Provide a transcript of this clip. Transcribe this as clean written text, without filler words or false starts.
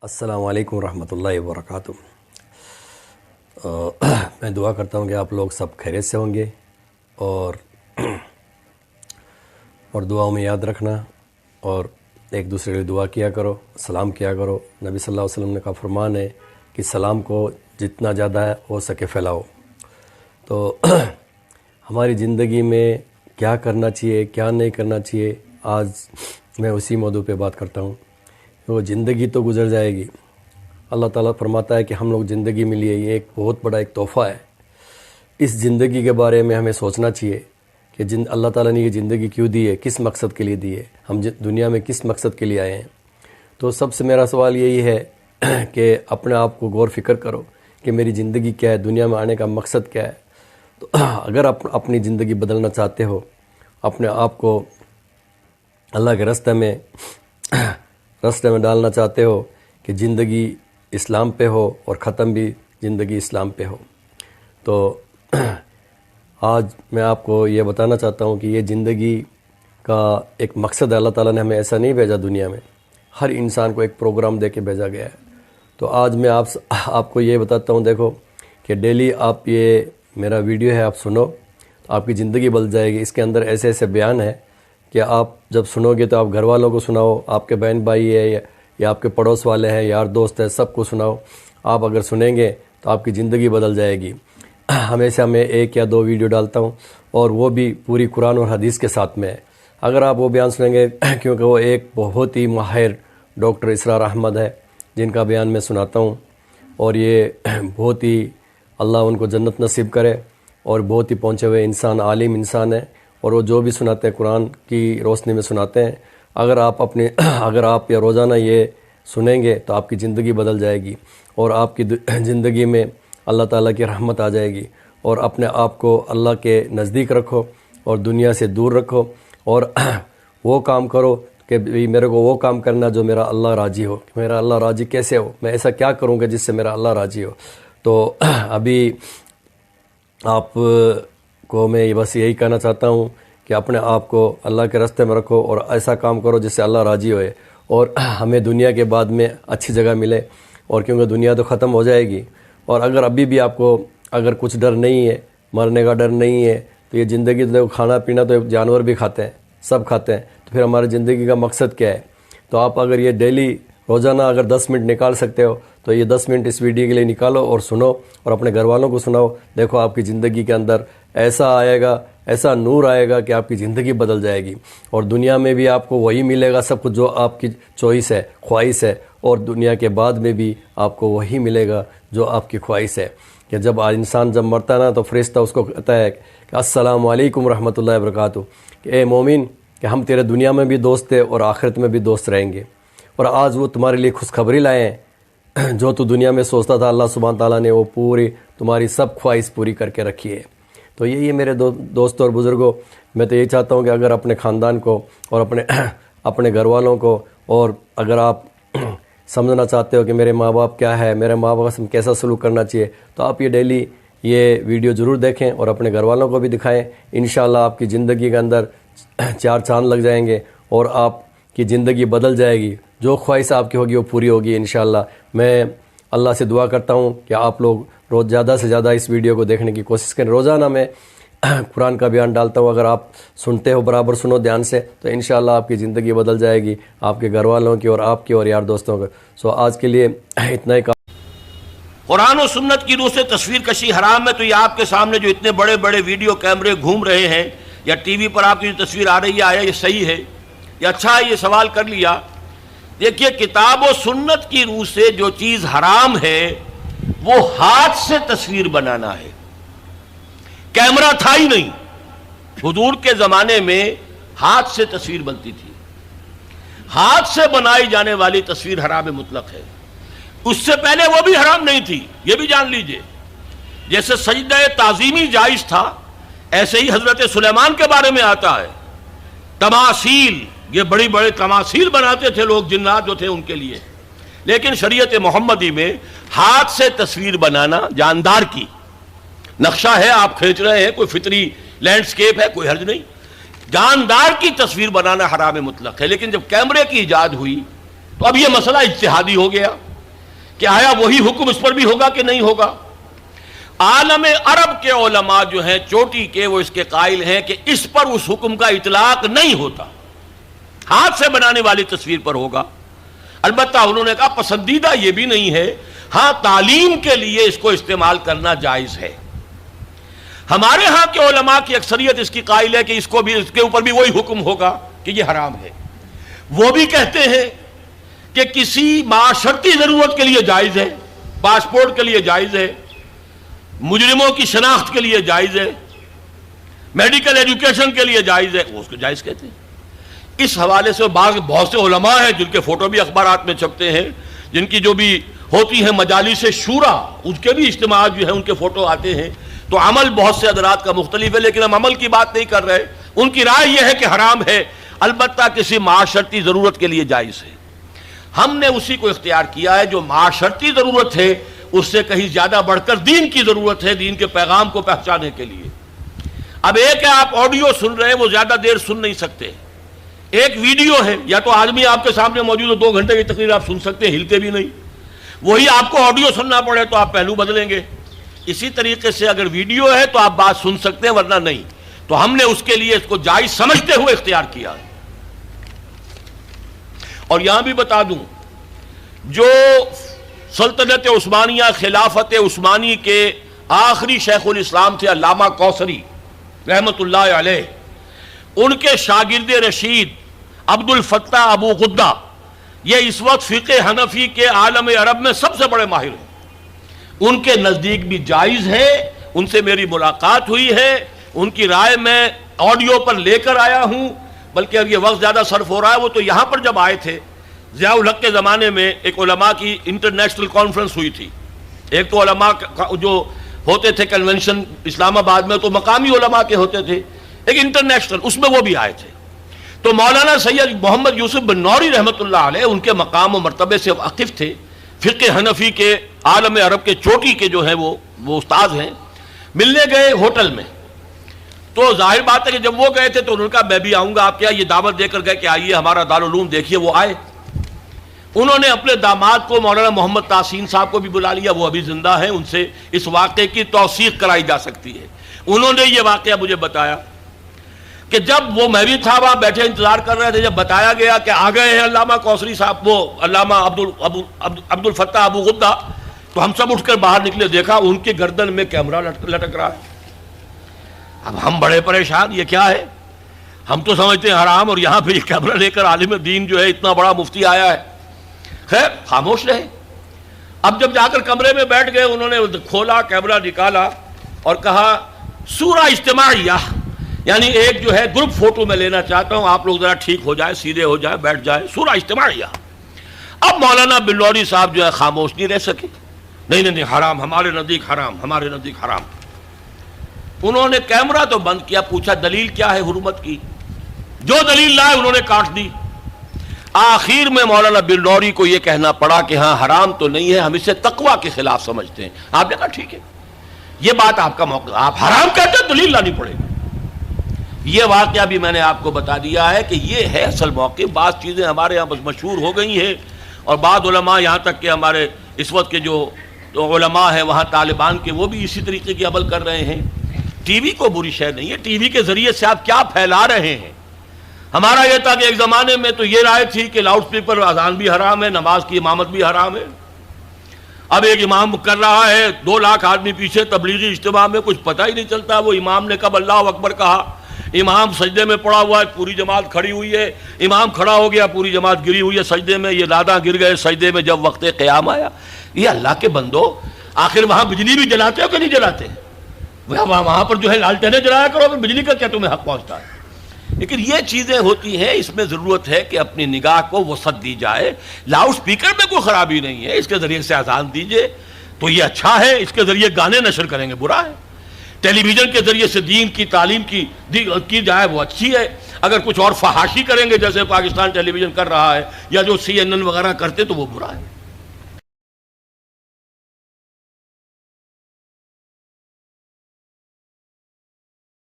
السلام علیکم ورحمۃ اللہ وبرکاتہ۔ میں دعا کرتا ہوں کہ آپ لوگ سب خیریت سے ہوں گے اور دعاؤں میں یاد رکھنا اور ایک دوسرے کے لیے دعا کیا کرو، سلام کیا کرو۔ نبی صلی اللہ علیہ وسلم کا فرمان ہے کہ سلام کو جتنا زیادہ ہو سکے پھیلاؤ۔ تو ہماری زندگی میں کیا کرنا چاہیے، کیا نہیں کرنا چاہیے، آج میں اسی موضوع پہ بات کرتا ہوں۔ وہ زندگی تو گزر جائے گی، اللہ تعالیٰ فرماتا ہے کہ ہم لوگ زندگی ملی ہے، یہ ایک بہت بڑا ایک تحفہ ہے۔ اس زندگی کے بارے میں ہمیں سوچنا چاہیے کہ اللہ تعالیٰ نے یہ زندگی کیوں دی ہے، کس مقصد کے لیے دی ہے، ہم دنیا میں کس مقصد کے لیے آئے ہیں۔ تو سب سے میرا سوال یہی ہے کہ اپنے آپ کو غور فکر کرو کہ میری زندگی کیا ہے، دنیا میں آنے کا مقصد کیا ہے۔ تو اگر اپنی زندگی بدلنا چاہتے ہو، اپنے آپ کو اللہ کے راستے میں ڈالنا چاہتے ہو کہ زندگی اسلام پہ ہو اور ختم بھی زندگی اسلام پہ ہو، تو آج میں آپ کو یہ بتانا چاہتا ہوں کہ یہ زندگی کا ایک مقصد ہے۔ اللہ تعالیٰ نے ہمیں ایسا نہیں بھیجا دنیا میں، ہر انسان کو ایک پروگرام دے کے بھیجا گیا ہے۔ تو آج میں آپ کو یہ بتاتا ہوں، دیکھو کہ ڈیلی آپ یہ میرا ویڈیو ہے آپ سنو تو آپ کی زندگی بدل جائے گی۔ اس کے اندر ایسے ایسے بیان ہے کہ آپ جب سنو گے تو آپ گھر والوں کو سناؤ، آپ کے بہن بھائی ہے یا آپ کے پڑوس والے ہیں، یار دوست ہیں، سب کو سناؤ۔ آپ اگر سنیں گے تو آپ کی زندگی بدل جائے گی۔ ہمیشہ میں 1 یا 2 ویڈیو ڈالتا ہوں اور وہ بھی پوری قرآن اور حدیث کے ساتھ میں ہے۔ اگر آپ وہ بیان سنیں گے، کیونکہ وہ ایک بہت ہی ماہر ڈاکٹر اسرار احمد ہے جن کا بیان میں سناتا ہوں، اور یہ بہت ہی اللہ ان کو جنت نصیب کرے، اور بہت ہی پہنچے ہوئے انسان، عالم انسان ہے، اور وہ جو بھی سناتے ہیں قرآن کی روشنی میں سناتے ہیں۔ اگر آپ یا روزانہ یہ سنیں گے تو آپ کی زندگی بدل جائے گی اور آپ کی زندگی میں اللہ تعالیٰ کی رحمت آ جائے گی، اور اپنے آپ کو اللہ کے نزدیک رکھو اور دنیا سے دور رکھو، اور وہ کام کرو کہ میرے کو وہ کام کرنا جو میرا اللہ راضی ہو۔ میرا اللہ راضی کیسے ہو، میں ایسا کیا کروں گا جس سے میرا اللہ راضی ہو۔ تو ابھی آپ کو میں بس یہی کہنا چاہتا ہوں کہ اپنے آپ کو اللہ کے راستے میں رکھو اور ایسا کام کرو جس سے اللہ راضی ہوئے، اور ہمیں دنیا کے بعد میں اچھی جگہ ملے، اور کیونکہ دنیا تو ختم ہو جائے گی۔ اور اگر ابھی بھی آپ کو اگر کچھ ڈر نہیں ہے، مرنے کا ڈر نہیں ہے، تو یہ زندگی تو کھانا پینا تو جانور بھی کھاتے ہیں، سب کھاتے ہیں، تو پھر ہماری زندگی کا مقصد کیا ہے؟ تو آپ اگر یہ ڈیلی روزانہ اگر 10 منٹ نکال سکتے ہو تو یہ 10 منٹ اس ویڈیو کے لیے نکالو اور سنو، اور اپنے گھر والوں کو سناؤ۔ دیکھو آپ کی زندگی کے اندر ایسا آئے گا، ایسا نور آئے گا کہ آپ کی زندگی بدل جائے گی، اور دنیا میں بھی آپ کو وہی ملے گا سب کچھ جو آپ کی چوائس ہے، خواہش ہے، اور دنیا کے بعد میں بھی آپ کو وہی ملے گا جو آپ کی خواہش ہے۔ کہ جب انسان جب مرتا ہے نا تو فرشتہ اس کو کہتا ہے کہ السلام علیکم ورحمۃ اللہ وبرکاتہ، کہ اے مومن، کہ ہم تیرے دنیا میں بھی دوست تھے اور آخرت میں بھی دوست رہیں گے، اور آج وہ تمہارے لیے خوشخبری لائے ہیں۔ جو تو دنیا میں سوچتا تھا، اللہ سبحانہ تعالیٰ نے وہ پوری تمہاری سب خواہش پوری کر کے رکھی ہے۔ تو یہی ہے میرے دوستوں اور بزرگوں، میں تو یہی چاہتا ہوں کہ اگر اپنے خاندان کو اور اپنے گھر والوں کو، اور اگر آپ سمجھنا چاہتے ہو کہ میرے ماں باپ کیا ہے، میرے ماں باپ سے کیسا سلوک کرنا چاہیے، تو آپ یہ ڈیلی یہ ویڈیو ضرور دیکھیں اور اپنے گھر والوں کو بھی دکھائیں۔ انشاءاللہ آپ کی زندگی کے اندر 4 چاند لگ جائیں گے اور آپ کی زندگی بدل جائے گی، جو خواہش آپ کی ہوگی وہ پوری ہوگی انشاءاللہ۔ میں اللہ سے دعا کرتا ہوں کہ آپ لوگ روز زیادہ سے زیادہ اس ویڈیو کو دیکھنے کی کوشش کریں۔ روزانہ میں قرآن کا بیان ڈالتا ہوں، اگر آپ سنتے ہو، برابر سنو دھیان سے، تو انشاءاللہ آپ کی زندگی بدل جائے گی، آپ کے گھر والوں کی اور آپ کی اور یار دوستوں کی۔ آج کے لیے اتنا ہی قرآن و سنت کی روح سے تصویر کشی حرام ہے۔ تو یہ آپ کے سامنے جو اتنے بڑے بڑے ویڈیو کیمرے گھوم رہے ہیں، یا ٹی وی پر آپ کی جو تصویر آ رہی ہے، آیا یہ صحیح ہے یا اچھا ہے؟ یہ سوال کر لیا۔ دیکھیے، کتاب و سنت کی روح سے جو چیز حرام ہے وہ ہاتھ سے تصویر بنانا ہے۔ کیمرہ تھا ہی نہیں، حضور کے زمانے میں ہاتھ سے تصویر بنتی تھی۔ ہاتھ سے بنائی جانے والی تصویر حرام مطلق ہے۔ اس سے پہلے وہ بھی حرام نہیں تھی، یہ بھی جان لیجئے۔ جیسے سجدہ تعظیمی جائز تھا، ایسے ہی حضرت سلیمان کے بارے میں آتا ہے۔ تماثیل، یہ بڑی بڑے تماثیل بناتے تھے لوگ، جنات جو تھے ان کے لیے، لیکن شریعت محمدی میں ہاتھ سے تصویر بنانا، جاندار کی نقشہ ہے آپ کھینچ رہے ہیں، کوئی فطری لینڈسکیپ ہے، کوئی حرج نہیں، جاندار کی تصویر بنانا حرام مطلق ہے۔ لیکن جب کیمرے کی ایجاد ہوئی تو اب یہ مسئلہ اجتہادی ہو گیا۔ کہ آیا وہی حکم اس پر بھی ہوگا کہ نہیں ہوگا؟ عالم عرب کے علماء جو ہیں چوٹی کے، وہ اس کے قائل ہیں کہ اس پر اس حکم کا اطلاق نہیں ہوتا، ہاتھ سے بنانے والی تصویر پر ہوگا۔ البتہ انہوں نے کہا پسندیدہ یہ بھی نہیں ہے، ہاں تعلیم کے لیے اس کو استعمال کرنا جائز ہے۔ ہمارے ہاں کے علماء کی اکثریت اس کی قائل ہے کہ اس کے اوپر بھی وہی حکم ہوگا کہ یہ حرام ہے۔ وہ بھی کہتے ہیں کہ کسی معاشرتی ضرورت کے لیے جائز ہے، پاسپورٹ کے لیے جائز ہے، مجرموں کی شناخت کے لیے جائز ہے، میڈیکل ایجوکیشن کے لیے جائز ہے، وہ اس کو جائز کہتے ہیں۔ اس حوالے سے بہت سے علماء ہیں جن کے فوٹو بھی اخبارات میں چھپتے ہیں، جن کی جو بھی ہوتی ہیں مجالس شورا، اس کے بھی اجتماعات جو ہیں ان کے فوٹو آتے ہیں۔ تو عمل بہت سے حضرات کا مختلف ہے، لیکن ہم عمل کی بات نہیں کر رہے۔ ان کی رائے یہ ہے کہ حرام ہے، البتہ کسی معاشرتی ضرورت کے لیے جائز ہے۔ ہم نے اسی کو اختیار کیا ہے جو معاشرتی ضرورت ہے، اس سے کہیں زیادہ بڑھ کر دین کی ضرورت ہے، دین کے پیغام کو پہنچانے کے لیے۔ اب ایک ہے آپ آڈیو سن رہے ہیں، وہ زیادہ دیر سن نہیں سکتے۔ ایک ویڈیو ہے، یا تو آدمی آپ کے سامنے موجود ہے، 2 گھنٹے کی تقریر آپ سن سکتے ہیں، ہلتے بھی نہیں۔ وہی آپ کو آڈیو سننا پڑے تو آپ پہلو بدلیں گے۔ اسی طریقے سے اگر ویڈیو ہے تو آپ بات سن سکتے ہیں، ورنہ نہیں۔ تو ہم نے اس کے لیے اس کو جائز سمجھتے ہوئے اختیار کیا ہے۔ اور یہاں بھی بتا دوں، جو سلطنت عثمانیہ، خلافت عثمانی کے آخری شیخ الاسلام تھے علامہ کوثری رحمت اللہ علیہ، ان کے شاگرد رشید عبد الفتاح ابو غدہ، یہ اس وقت فقہ حنفی کے عالم عرب میں سب سے بڑے ماہر ہیں۔ ان کے نزدیک بھی جائز ہے، ان سے میری ملاقات ہوئی ہے، ان کی رائے میں آڈیو پر لے کر آیا ہوں۔ بلکہ اب یہ وقت زیادہ صرف ہو رہا ہے، وہ تو یہاں پر جب آئے تھے ضیاء الحق کے زمانے میں ایک علماء کی انٹرنیشنل کانفرنس ہوئی تھی۔ ایک تو علماء جو ہوتے تھے کنونشن اسلام آباد میں، تو مقامی علماء کے ہوتے تھے، ایک انٹرنیشنل، اس میں وہ بھی آئے تھے۔ تو مولانا سید محمد یوسف بن نوری رحمۃ اللہ علیہ ان کے مقام و مرتبے سے واقف تھے، فقہ حنفی کے عالم عرب کے چوٹی کے جو ہیں وہ استاذ ہیں۔ ملنے گئے ہوٹل میں، تو ظاہر بات ہے کہ جب وہ گئے تھے تو انہوں نے کہا میں بھی آؤں گا، آپ کیا یہ دعوت دے کر گئے کہ آئیے ہمارا دارالعلوم دیکھیے۔ وہ آئے، انہوں نے اپنے داماد کو مولانا محمد تحسین صاحب کو بھی بلا لیا، وہ ابھی زندہ ہیں، ان سے اس واقعے کی توثیق کرائی جا سکتی ہے۔ انہوں نے یہ واقعہ مجھے بتایا کہ جب وہ، میں بھی تھا وہاں بیٹھے انتظار کر رہے تھے، جب بتایا گیا کہ آ گئے ہیں علامہ کوثری صاحب، وہ علامہ عبد الفتاح ابو غدہ، تو ہم سب اٹھ کر باہر نکلے، دیکھا ان کی گردن میں کیمرہ لٹک رہا ہے۔ اب ہم بڑے پریشان، یہ کیا ہے؟ ہم تو سمجھتے ہیں حرام، اور یہاں پہ یہ کیمرہ لے کر عالم دین جو ہے اتنا بڑا مفتی آیا ہے۔ خیر خاموش رہے۔ اب جب جا کر کمرے میں بیٹھ گئے، انہوں نے کھولا، کیمرہ نکالا اور کہا سورہ اجتماعیہ، یعنی ایک جو ہے گروپ فوٹو میں لینا چاہتا ہوں، آپ لوگ ذرا ٹھیک ہو جائے، سیدھے ہو جائے، بیٹھ جائے، سورہ اجتماعیہ۔ اب مولانا بن نوری صاحب جو ہے خاموش نہیں رہ سکے، نہیں حرام، ہمارے نزدیک حرام، ہمارے نزدیک حرام۔ انہوں نے کیمرہ تو بند کیا، پوچھا دلیل کیا ہے حرمت کی؟ جو دلیل لائے انہوں نے کاٹ دی۔ آخر میں مولانا بن نوری کو یہ کہنا پڑا کہ ہاں حرام تو نہیں ہے، ہم اسے تقویٰ کے خلاف سمجھتے ہیں۔ آپ نے کہا ٹھیک ہے، یہ بات آپ کا موقع، آپ حرام کہتے ہیں، دلیل لانی پڑے گی۔ یہ واقعہ بھی میں نے آپ کو بتا دیا ہے کہ یہ ہے اصل موقع۔ بعض چیزیں ہمارے یہاں بس مشہور ہو گئی ہیں، اور بعض علماء یہاں تک کہ ہمارے اس وقت کے جو علماء ہیں وہاں طالبان کے، وہ بھی اسی طریقے کی عمل کر رہے ہیں۔ ٹی وی کو بری شے نہیں ہے، ٹی وی کے ذریعے سے آپ کیا پھیلا رہے ہیں۔ ہمارا یہ تھا کہ ایک زمانے میں تو یہ رائے تھی کہ لاؤڈ اسپیکر اذان بھی حرام ہے، نماز کی امامت بھی حرام ہے۔ اب ایک امام کر رہا ہے، 2 لاکھ آدمی پیچھے تبلیغی اجتماع میں، کچھ پتہ ہی نہیں چلتا وہ امام نے کب اللہ اکبر کہا۔ امام سجدے میں پڑا ہوا ہے، پوری جماعت کھڑی ہوئی ہے، امام کھڑا ہو گیا، پوری جماعت گری ہوئی ہے سجدے میں، یہ دادا گر گئے سجدے میں جب وقت قیام آیا۔ یہ اللہ کے بندو، آخر وہاں بجلی بھی جلاتے ہو کہ نہیں جلاتے؟ وہاں پر جو ہے لالٹینیں جلایا کرو، پھر بجلی کا کیا تمہیں حق پہنچتا ہے؟ لیکن یہ چیزیں ہوتی ہیں، اس میں ضرورت ہے کہ اپنی نگاہ کو وسعت دی جائے۔ لاؤڈ سپیکر میں کوئی خرابی نہیں ہے، اس کے ذریعے سے اذان دیجئے تو یہ اچھا ہے، اس کے ذریعے گانے نشر کریں گے برا ہے۔ ٹیلی ویژن کے ذریعے سے دین کی تعلیم کی جائے وہ اچھی ہے۔ اگر کچھ اور فحاشی کریں گے جیسے پاکستان ٹیلی ویژن کر رہا ہے یا جو CNN وغیرہ کرتے تو وہ برا ہے۔